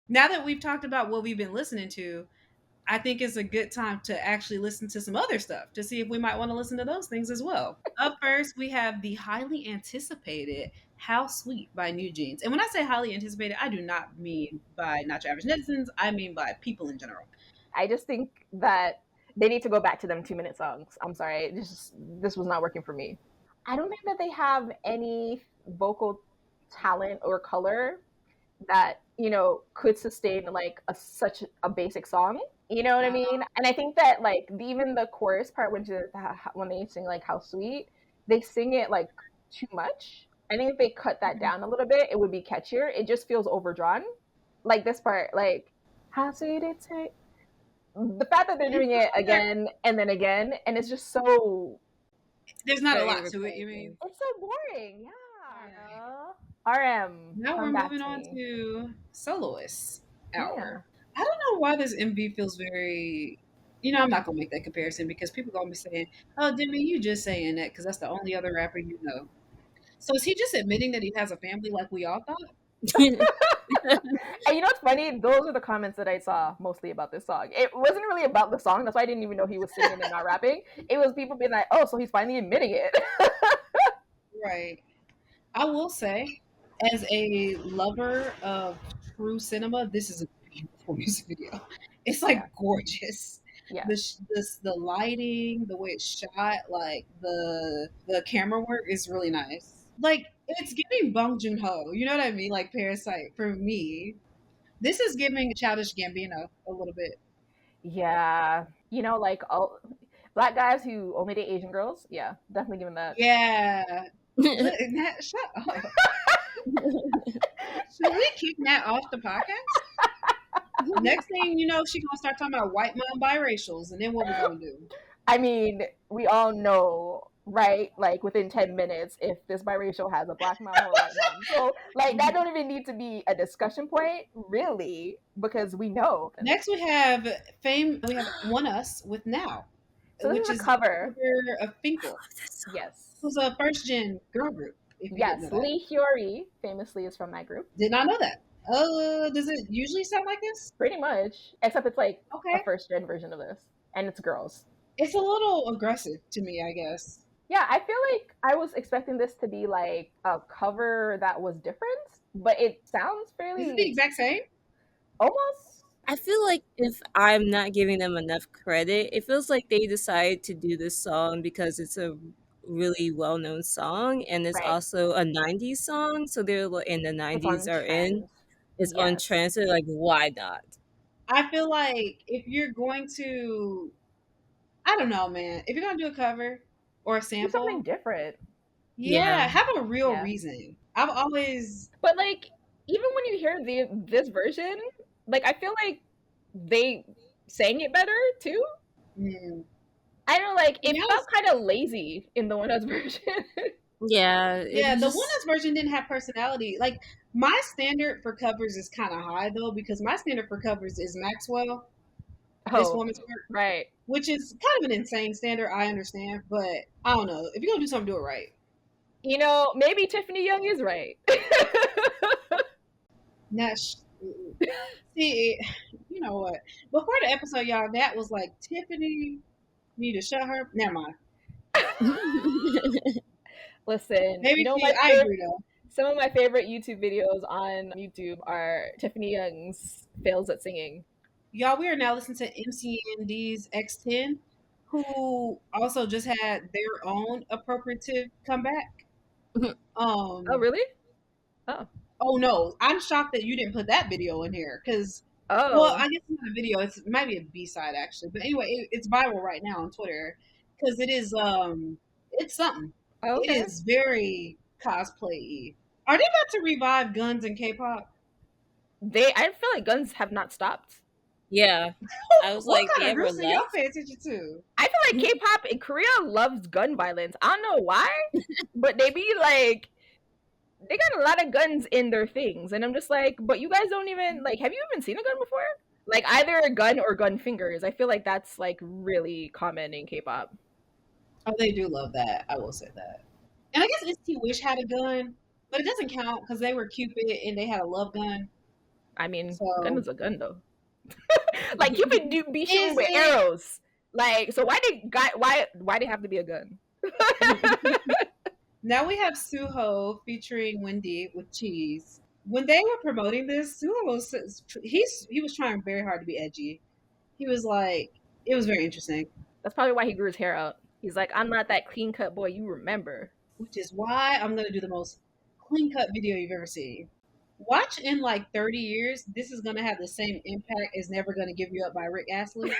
Now that we've talked about what we've been listening to, I think it's a good time to actually listen to some other stuff to see if we might want to listen to those things as well. Up first, we have the highly anticipated How Sweet by NewJeans. And when I say highly anticipated, I do not mean by Not Your Average Netizens, I mean by people in general. I just think that they need to go back to them 2-minute songs. I'm sorry, this was not working for me. I don't think that they have any vocal talent or color that could sustain like such a basic song. You know what I mean? And I think that like even the chorus part when they sing like "How Sweet," they sing it like too much. I think if they cut that down a little bit, it would be catchier. It just feels overdrawn. Like this part, like "How sweet it tastes." The fact that they're doing it again and then again, and it's just so there's not a lot to it. You mean it's so boring? Yeah. RM. Now we're moving on to Soloist Hour. I don't know why this MV feels very. I'm not gonna make that comparison because people gonna be saying, "Oh, Demi, you just saying that because that's the only other rapper you know." So is he just admitting that he has a family like we all thought? And you know what's funny? Those are the comments that I saw mostly about this song. It wasn't really about the song. That's why I didn't even know he was singing and not rapping. It was people being like, "Oh, so he's finally admitting it." Right. I will say, as a lover of true cinema, this is a beautiful music video. It's like gorgeous. Yeah. The lighting, the way it's shot, like the camera work is really nice. Like it's giving Bong Joon-ho, you know what I mean? Like Parasite for me. This is giving Childish Gambino a little bit. Yeah. Like all black guys who only date Asian girls. Yeah, definitely giving that. Yeah. Shut up. Should we kick Nat off the podcast? Next thing you know, she gonna start talking about white mom biracials, and then what we gonna do? I mean, we all know, right? Like within 10 minutes, if this biracial has a black mom or a white mom, so like that don't even need to be a discussion point, really, because we know. Next, we have fame. We have ONEUS with Now, so which is a cover of Finkel. Yes, who's a first gen girl group. Yes, Lee Hyori famously is from that group. Did not know that. Does it usually sound like this? Pretty much, except it's like Okay. a first gen version of this, and it's girls. It's a little aggressive to me, I guess. Yeah, I feel like I was expecting this to be like a cover that was different, but it sounds fairly. Is it the exact same? Almost. I feel like if I'm not giving them enough credit, it feels like they decided to do this song because it's a really well-known song and it's also a 90s song, so they're in the 90s are in. It's on trend, so like why not? I feel like if you're going to, I don't know, man. If you're gonna do a cover or a sample, do something different. Yeah, have a real reason. I've always, but like even when you hear this version, like I feel like they sang it better too. I don't know, like it felt kind of lazy in the ONEUS version. Yeah, the ONEUS version didn't have personality. Like my standard for covers is kind of high though, because my standard for covers is Maxwell. This Woman's Work, right? Which is kind of an insane standard. I understand, but I don't know. If you're gonna do something, do it right. Maybe Tiffany Young is right. See, you know what? Before the episode, y'all, that was like Tiffany need to shut her. Never mind. Listen, maybe I agree though. Some of my favorite YouTube videos on YouTube are Tiffany Young's fails at singing. Y'all, we are now listening to MCND's X10, who also just had their own appropriative comeback. Oh, really? Oh no, I'm shocked that you didn't put that video in here because, well, I guess it's not a video. It might be a B-side actually, but anyway, it's viral right now on Twitter because it is it's something. It is very cosplay-y. Are they about to revive guns in K-pop? I feel like guns have not stopped. Yeah, I was what like, kind of groups do y'all pay attention to? I feel like K-pop in Korea loves gun violence. I don't know why, but they be like, they got a lot of guns in their things, and I'm just like, but you guys don't even like. Have you even seen a gun before? Like either a gun or gun fingers. I feel like that's like really common in K-pop. Oh, they do love that. I will say that. And I guess ST Wish had a gun, but it doesn't count because they were Cupid and they had a love gun. I mean, So, gun is a gun though. Like you could be shooting with arrows. Like, so why did it have to be a gun? now we have Suho featuring Wendy with Cheese. When they were promoting this, Suho was he was trying very hard to be edgy. He was like, it was very interesting. That's probably why he grew his hair out. He's like, I'm not that clean cut boy you remember. Which is why I'm gonna do the most clean cut video you've ever seen. Watch in like 30 years, this is gonna have the same impact as Never Gonna Give You Up by Rick Astley.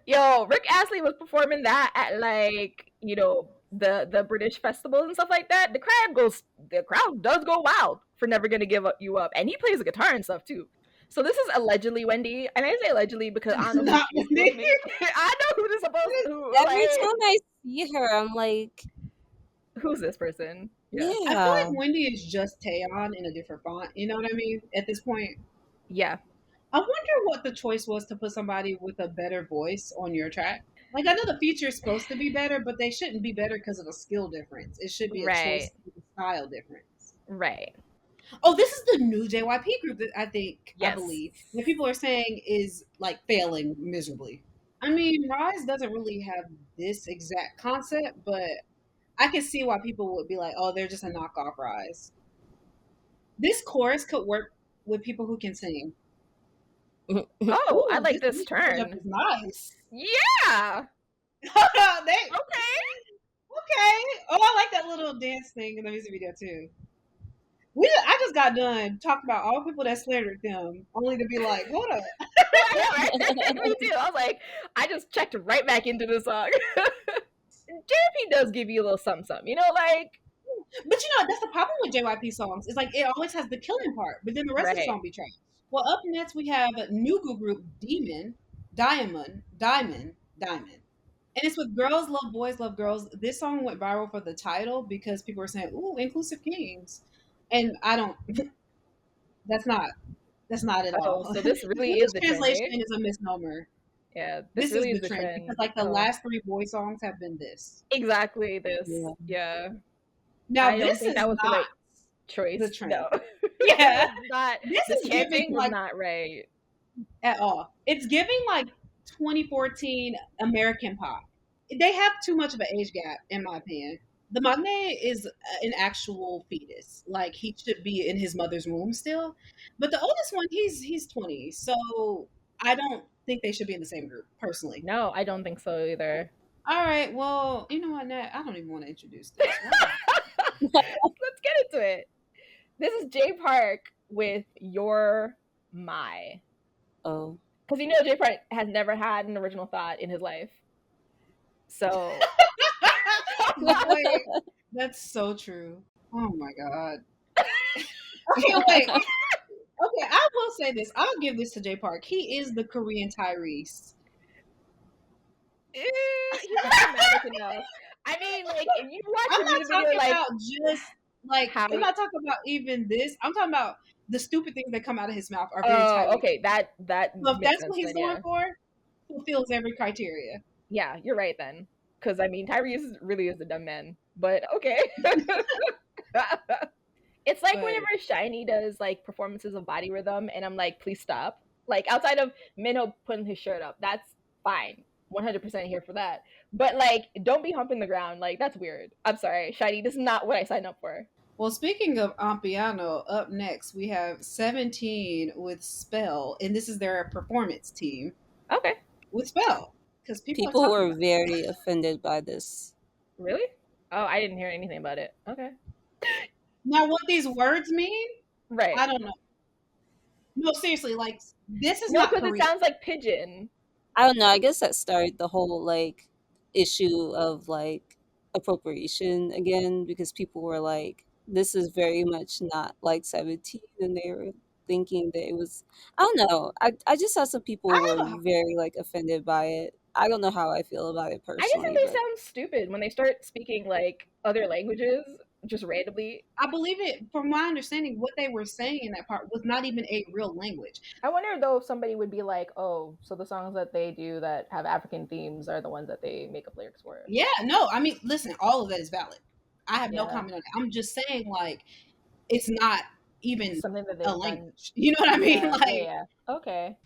Yo, Rick Astley was performing that at like, you know, the British festivals and stuff like that. The crowd does go wild for Never Gonna Give You Up. And he plays the guitar and stuff too. So this is allegedly Wendy, and I say allegedly because I don't know who she's supposed to be. I know who this is supposed to. Every time I see her, I'm like, who's this person? Yeah. I feel like Wendy is just Taeyeon in a different font. You know what I mean? At this point. Yeah. I wonder what the choice was to put somebody with a better voice on your track. Like, I know the feature is supposed to be better, but they shouldn't be better because of a skill difference. It should be a choice of a style difference. Right. Oh, this is the new JYP group that I believe, that people are saying is like failing miserably. I mean, Rise doesn't really have this exact concept, but I can see why people would be like, oh, they're just a knockoff Rise. This chorus could work with people who can sing. Oh, I like this turn. Is nice. Yeah. Okay. Oh, I like that little dance thing in the music video too. I just got done talking about all people that slandered them, only to be like, what up? Me too. I was like, I just checked right back into the song. JYP does give you a little something, you know, like. But you know, that's the problem with JYP songs. It's like it always has the killing part, but then the rest of the song be trash. Well, up next we have a new group, Diamond. And it's with Girls Love Boys Love Girls. This song went viral for the title because people were saying, ooh, inclusive kings. And I don't, that's not it all. So this really is the translation trend, is a misnomer. Yeah, this really is the trend. Because like the last 3 boy songs have been this. Exactly this. Yeah. Now I don't think that was the right choice. The trend. No. Yeah. This is giving like, not right. At all. It's giving like 2014 American pop. They have too much of an age gap, in my opinion. The maknae is an actual fetus. Like, he should be in his mother's womb still. But the oldest one, he's 20. So I don't think they should be in the same group, personally. No, I don't think so either. All right, well, you know what, Nat? I don't even want to introduce this. Let's get into it. This is Jay Park with You're My. Oh. Because you know Jay Park has never had an original thought in his life. So... Wait, that's so true. Oh my god. Okay, wait. Okay, I will say this. I'll give this to Jay Park. He is the Korean Tyrese. He's not dramatic enough. I mean, like, if you watch the music video, like, just like I'm not talking about even this. I'm talking about the stupid things that come out of his mouth are very Tyrese. Okay, that. So if that's what he's going for, fulfills every criteria. Yeah, you're right then. Because I mean, Tyrese really is a dumb man. But okay. It's like whenever Shiny does like performances of Body Rhythm, and I'm like, please stop. Like outside of Minho putting his shirt up, that's fine. 100% here for that. But like, don't be humping the ground. Like, that's weird. I'm sorry, Shiny. This is not what I signed up for. Well, speaking of Ampiano, up next we have 17 with Spell, and this is their performance team. Okay. With Spell. Because people were very offended by this. Really? Oh, I didn't hear anything about it. Okay. Now, what these words mean? Right. I don't know. No, seriously, like, this is not because it sounds like pigeon. I don't know. I guess that started the whole, like, issue of, like, appropriation again, because people were like, this is very much not like 17, and they were thinking that it was, I don't know. I just saw some people were very, like, offended by it. I don't know how I feel about it personally. I just think they sound stupid when they start speaking like other languages just randomly. I believe it. From my understanding, what they were saying in that part was not even a real language. I wonder though if somebody would be like, oh, so the songs that they do that have African themes are the ones that they make up lyrics for. Yeah, no, I mean, listen, all of that is valid. I have no comment on it. I'm just saying, like, it's not even something that a they've done. language. You know what I mean? Yeah, Like, yeah, yeah. Okay.